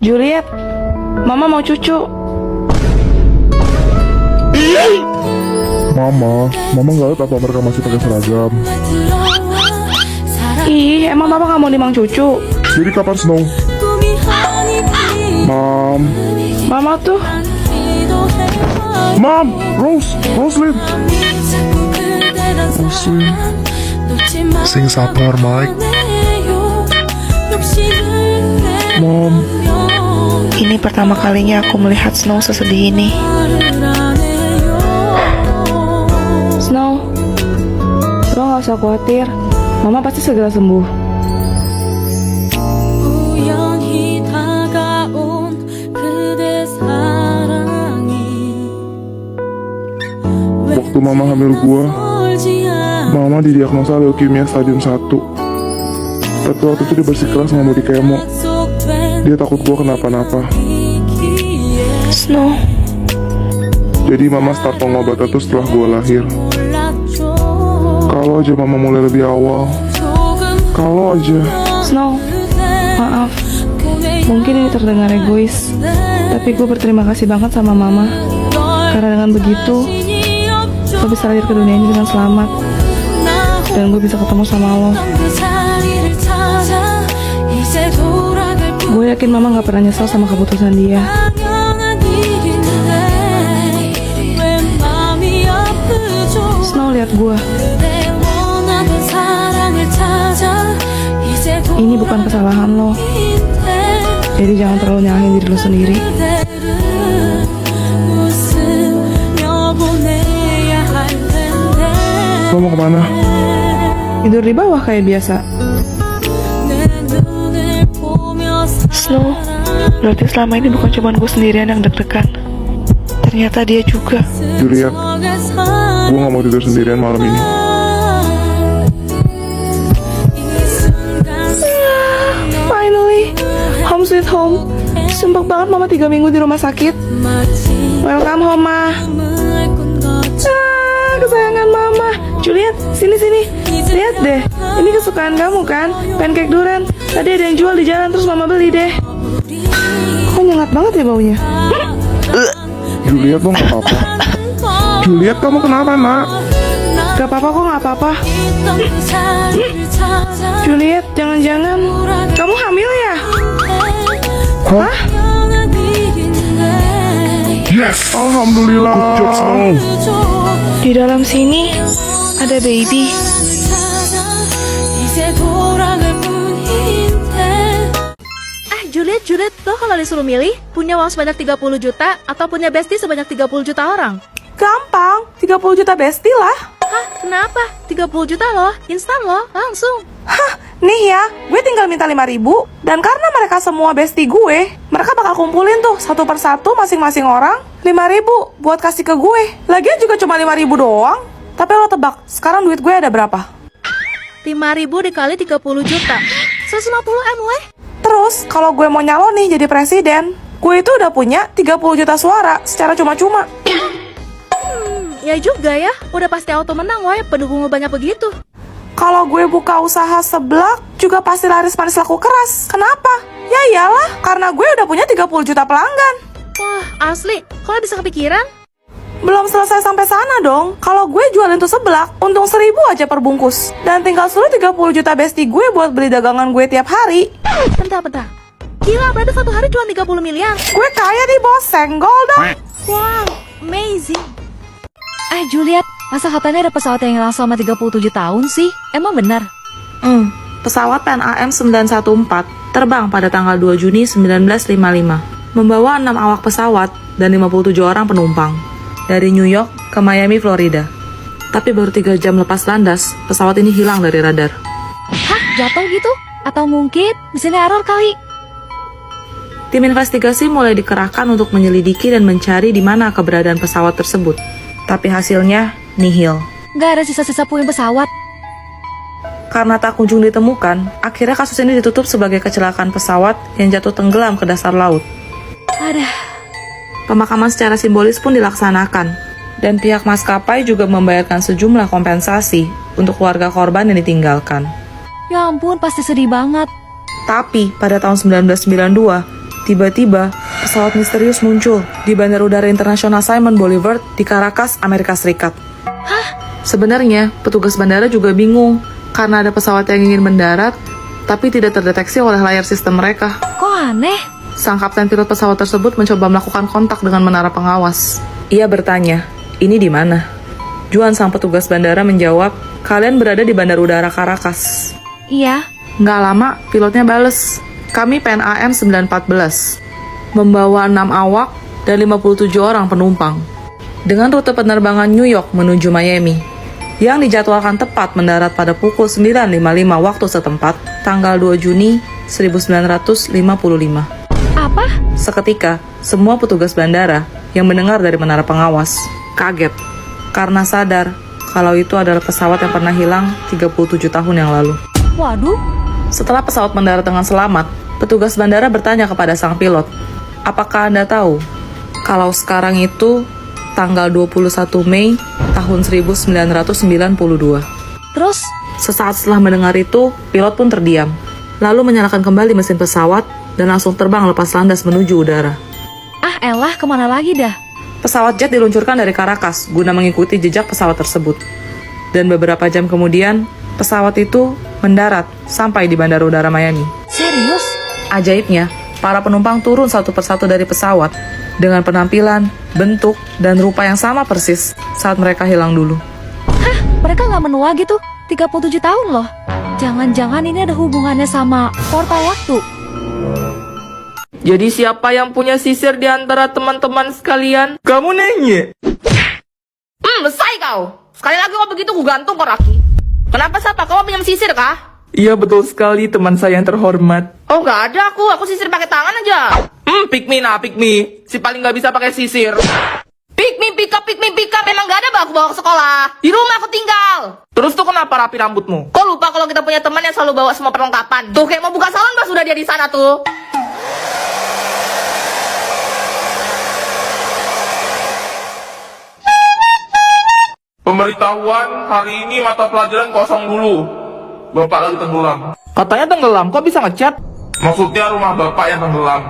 Juliet, Mama mau cucu. Mama nggak lihat apa mereka masih pakai seragam. Ih, emang Papa nggak mau nimang cucu? Jadi kapan Snow? Mama tuh. Roslyn. Sing sabar, Mike. Mom. Ini pertama kalinya aku melihat Snow sesedih ini. Snow, lo gak usah khawatir. Mama pasti segera sembuh. Waktu Mama hamil gua, Mama didiagnosa leukemia stadium 1. Tapi waktu itu dia bersikeras nggak mau di kemo. Dia takut gua kenapa-napa. Snow, Jadi Mama start pengobatan tuh setelah gua lahir. Kalau aja Mama mulai lebih awal. Kalau aja. Snow, maaf. Mungkin ini terdengar egois, tapi gue berterima kasih banget sama Mama. Karena dengan begitu, gue bisa lahir ke dunia ini dengan selamat. Dan gue bisa ketemu sama lo. Gue yakin Mama gak pernah nyesel sama keputusan dia. Snow, lihat gue. Ini bukan kesalahan lo. Jadi jangan terlalu nyalahin diri lo sendiri. Lo mau kemana? Tidur di bawah kayak biasa. Snow, berarti selama ini bukan cuma gue sendirian yang deg-degan. Ternyata dia juga. Juliet, gue gak mau tidur sendirian malam ini. Finally, home sweet home. Sumpah banget Mama 3 minggu di rumah sakit. Welcome home, Ma. Kesayangan Mama. Juliet, sini. Lihat deh, ini kesukaan kamu kan? Pancake durian. Tadi ada yang jual di jalan terus Mama beli deh. Kok nyengat banget ya baunya? Juliet, lo gak apa-apa? Juliet, kamu kenapa, nak? Gak apa-apa kok, gak apa-apa. Juliet, jangan-jangan kamu hamil ya? Hah? Yes! Alhamdulillah. Good job, Snow. Di dalam sini ada baby. Juliet, lo kalau disuruh milih, punya uang sebanyak 30 juta atau punya bestie sebanyak 30 juta orang? Gampang, 30 juta bestie lah. Hah? Kenapa? 30 juta loh, instan loh, langsung. Hah, nih ya, gue tinggal minta 5.000. Dan karena mereka semua bestie gue, mereka bakal kumpulin tuh satu persatu masing-masing orang 5.000 buat kasih ke gue. Lagian juga cuma 5.000 doang. Tapi lo tebak, sekarang duit gue ada berapa? 5.000 dikali 30 juta 150 M weh. Terus, kalau gue mau nyalon nih jadi presiden, gue itu udah punya 30 juta suara secara cuma-cuma. Ya juga ya, udah pasti auto menang weh, pendukung lo banyak begitu. Kalau gue buka usaha seblak, juga pasti laris manis laku keras. Kenapa? Ya iyalah, karena gue udah punya 30 juta pelanggan. Wah, asli, kok lo bisa kepikiran? Belum selesai sampai sana dong. Kalau gue jualin tuh seblak, untung 1.000 aja per bungkus. Dan tinggal suruh 30 juta bestie gue buat beli dagangan gue tiap hari. Bentar. Gila, berarti satu hari cuma 30 miliar. Gue kaya nih bos, senggol dong. Wow, amazing. Juliet, masa katanya ada pesawat yang hilang selama 37 tahun sih? Emang benar? Pesawat PNAM 914 terbang pada tanggal 2 Juni 1955. Membawa 6 awak pesawat dan 57 orang penumpang. Dari New York ke Miami, Florida. Tapi baru 3 jam lepas landas, pesawat ini hilang dari radar. Hah? Jatuh gitu? Atau mungkin mesinnya error kali? Tim investigasi mulai dikerahkan untuk menyelidiki dan mencari di mana keberadaan pesawat tersebut. Tapi hasilnya nihil. Nggak ada sisa-sisa puing pesawat. Karena tak kunjung ditemukan, akhirnya kasus ini ditutup sebagai kecelakaan pesawat yang jatuh tenggelam ke dasar laut. Pemakaman secara simbolis pun dilaksanakan, dan pihak maskapai juga membayarkan sejumlah kompensasi untuk keluarga korban yang ditinggalkan. Ya ampun, pasti sedih banget. Tapi pada tahun 1992, Tiba-tiba, pesawat misterius muncul di Bandara Udara Internasional Simon Bolivar di Caracas, Amerika Serikat. Sebenarnya, petugas bandara juga bingung karena ada pesawat yang ingin mendarat, tapi tidak terdeteksi oleh layar sistem mereka. Kok aneh? Sang kapten pilot pesawat tersebut mencoba melakukan kontak dengan menara pengawas. Ia bertanya, ini di mana? Juan sang petugas bandara menjawab, kalian berada di Bandara Udara Caracas. Iya. Nggak lama, pilotnya bales, kami PNAM 914, membawa 6 awak dan 57 orang penumpang. Dengan rute penerbangan New York menuju Miami, yang dijadwalkan tepat mendarat pada pukul 9.55 waktu setempat, tanggal 2 Juni 1955. Apa? Seketika, semua petugas bandara yang mendengar dari menara pengawas kaget karena sadar kalau itu adalah pesawat yang pernah hilang 37 tahun yang lalu. Waduh. Setelah pesawat mendarat dengan selamat, petugas bandara bertanya kepada sang pilot, apakah Anda tahu kalau sekarang itu tanggal 21 Mei tahun 1992? Terus? Sesaat setelah mendengar itu, pilot pun terdiam, lalu menyalakan kembali mesin pesawat dan langsung terbang lepas landas menuju udara. Ah elah, kemana lagi dah? Pesawat jet diluncurkan dari Caracas guna mengikuti jejak pesawat tersebut. Dan beberapa jam kemudian, pesawat itu mendarat sampai di Bandara Udara Miami. Serius? Ajaibnya, para penumpang turun satu persatu dari pesawat dengan penampilan, bentuk, dan rupa yang sama persis saat mereka hilang dulu. Hah? Mereka nggak menua gitu? 37 tahun loh. Jangan-jangan ini ada hubungannya sama portal waktu. Jadi siapa yang punya sisir di antara teman-teman sekalian? Kamu nanya? Selesai kau. Sekali lagi kau begitu ku gantung kau Raki. Kenapa siapa? Kau punya sisir kah? Iya betul sekali teman saya yang terhormat. Oh nggak ada aku sisir pakai tangan aja. Pick me. Si paling nggak bisa pakai sisir. Pick me pick up. Memang nggak ada aku bawa ke sekolah. Di rumah aku tinggal. Terus tuh kenapa rapi rambutmu? Kau lupa kalau kita punya teman yang selalu bawa semua perlengkapan. Tuh kayak mau buka salon bah sudah dia di sana tuh. Pemberitahuan, hari ini mata pelajaran kosong dulu. Bapak lagi tenggelam. Katanya tenggelam, kok bisa ngechat? Maksudnya rumah bapak yang tenggelam.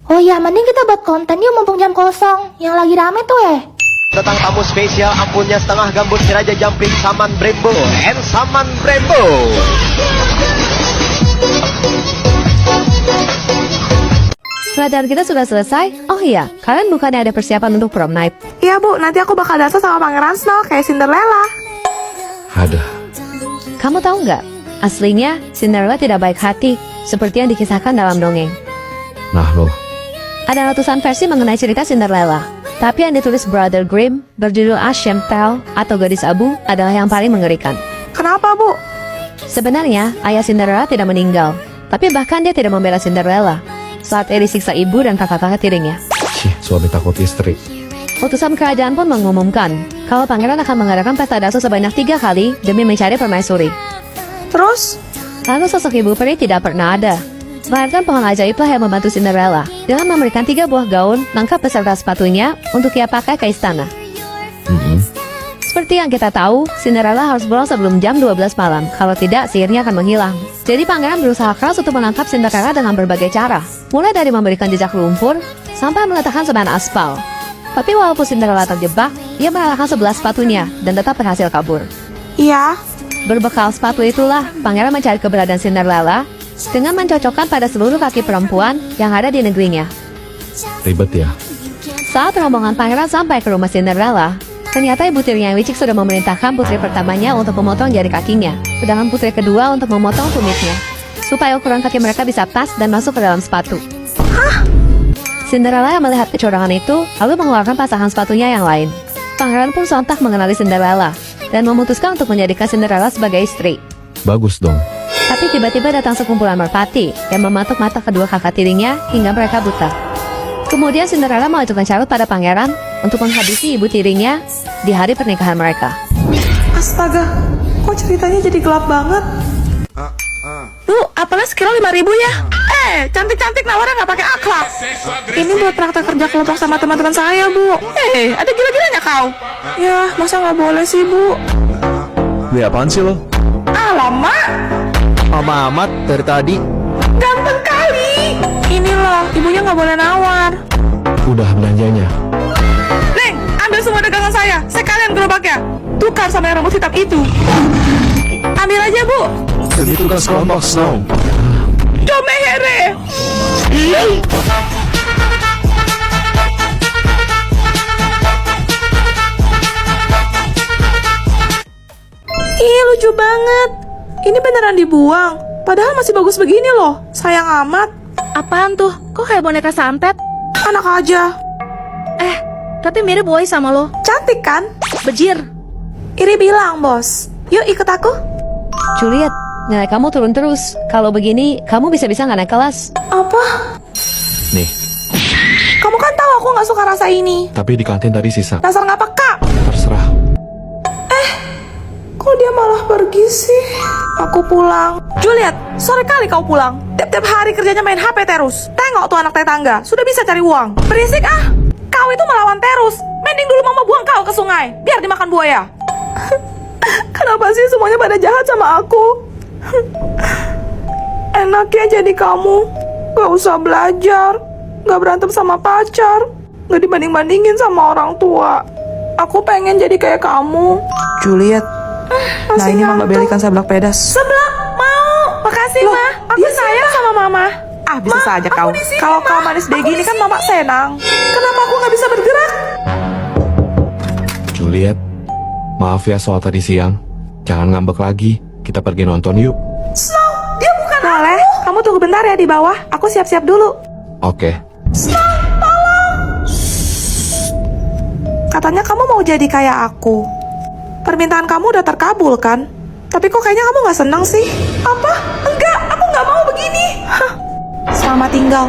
Oh ya, mending kita buat konten yuk mumpung jam kosong. Yang lagi rame tuh Tentang tamu spesial ampunnya setengah gambut si Raja Jumping Saman Brembo and Saman Brembo. Pelajaran kita sudah selesai. Oh iya, kalian bukannya ada persiapan untuk prom night? Iya bu, nanti aku bakal dansa sama Pangeran Snow kayak Cinderella. Ada. Kamu tahu nggak? Aslinya, Cinderella tidak baik hati, seperti yang dikisahkan dalam dongeng. Nah loh, Ada ratusan versi mengenai cerita Cinderella. Tapi yang ditulis Brother Grimm berjudul Ashen Tale atau Gadis Abu adalah yang paling mengerikan. Kenapa bu? Sebenarnya, ayah Cinderella tidak meninggal. Tapi bahkan dia tidak membela Cinderella saat ia disiksa ibu dan kakak-kakak tirinya. suami takut istri. Utusan kerajaan pun mengumumkan kalau pangeran akan mengadakan pesta dasu sebanyak 3 kali demi mencari permaisuri. Terus? Lalu sosok ibu peri tidak pernah ada. Melainkan pohon ajaiblah yang membantu Cinderella dengan memberikan 3 buah gaun lengkap beserta sepatunya untuk ia pakai ke istana. Seperti yang kita tahu, Cinderella harus pulang sebelum jam 12 malam. Kalau tidak, sihirnya akan menghilang. Jadi pangeran berusaha keras untuk menangkap Cinderella dengan berbagai cara. Mulai dari memberikan jejak lumpur, sampai meletakkan semen aspal. Tapi walaupun Cinderella terjebak, ia mengalahkan 11 sepatunya dan tetap berhasil kabur. Iya. Berbekal sepatu itulah, pangeran mencari keberadaan Cinderella dengan mencocokkan pada seluruh kaki perempuan yang ada di negerinya. Ribet ya. Saat rombongan pangeran sampai ke rumah Cinderella, ternyata ibu tirinya yang licik sudah memerintahkan putri pertamanya untuk memotong jari kakinya, sedangkan putri kedua untuk memotong tumitnya, supaya ukuran kaki mereka bisa pas dan masuk ke dalam sepatu. Cinderella yang melihat kecurangan itu, lalu mengeluarkan pasangan sepatunya yang lain. Pangeran pun sontak mengenali Cinderella, dan memutuskan untuk menjadikan Cinderella sebagai istri. Bagus dong. Tapi tiba-tiba datang sekumpulan merpati yang mematuk mata kedua kakak tirinya hingga mereka buta. Kemudian Cinderella mengajukan syarat pada pangeran untuk menghabisi ibu tirinya di hari pernikahan mereka. Astaga, kok ceritanya jadi gelap banget? Bu, apelnya sekilo 5.000 ya? Cantik-cantik nawarnya nggak pakai akhlak. Ini buat praktek kerja kelompok sama teman-teman saya, Bu. Ada gila-gilanya kau? Ya, masa nggak boleh sih, Bu? Beli apaan sih lo? Alamak. Lama amat dari tadi. Ganteng kali. Ini loh, ibunya nggak boleh nawar. Udah belanjanya. Neng, ambil semua dagangan saya. Sekalian gerobaknya. Tukar sama yang rambut hitam itu. Ambil aja, Bu. Jadi tukang sekelompok Snow. Domehere. Ih, lucu banget. Ini beneran dibuang. Padahal masih bagus begini loh. Sayang amat. Apaan tuh? Kok kayak boneka santet? Anak aja. Tapi mirip boy sama lo. Cantik kan? Bejir. Iri bilang, bos. Yuk ikut aku. Juliet, nilai kamu turun terus. Kalau begini, kamu bisa-bisa nggak naik kelas. Apa? Nih, Kamu kan tahu aku nggak suka rasa ini. tapi di kantin tadi sisa. Dasar nggak peka. Terserah. Kok dia malah pergi sih? Aku pulang. Juliet, sore kali kau pulang. Tiap-tiap hari kerjanya main HP terus. Tengok tuh anak tetangga, sudah bisa cari uang. Berisik ah. Kau itu melawan terus. Mending dulu mama buang kau ke sungai, biar dimakan buaya. Kenapa sih semuanya pada jahat sama aku? Enaknya jadi kamu. Gak usah belajar. Gak berantem sama pacar. Gak dibanding-bandingin sama orang tua. Aku pengen jadi kayak kamu. Juliet. Nah ini mama belikan seblak pedas. Seblak? Mau. Makasih Ma. Aku sayang sama mama. Ah bisa saja kau. Kalau kau manis deh gini kan mama senang. Kenapa aku nggak bisa bergerak? Juliet, maaf ya soal tadi siang. Jangan ngambek lagi. Kita pergi nonton yuk. Snow, dia bukan boleh. Kamu tunggu bentar ya di bawah. Aku siap-siap dulu. Oke. Snow, tolong. Katanya kamu mau jadi kayak aku. Permintaan kamu udah terkabul kan? Tapi kok kayaknya kamu gak senang sih? Apa? Enggak, aku gak mau begini. Hah. Selamat tinggal.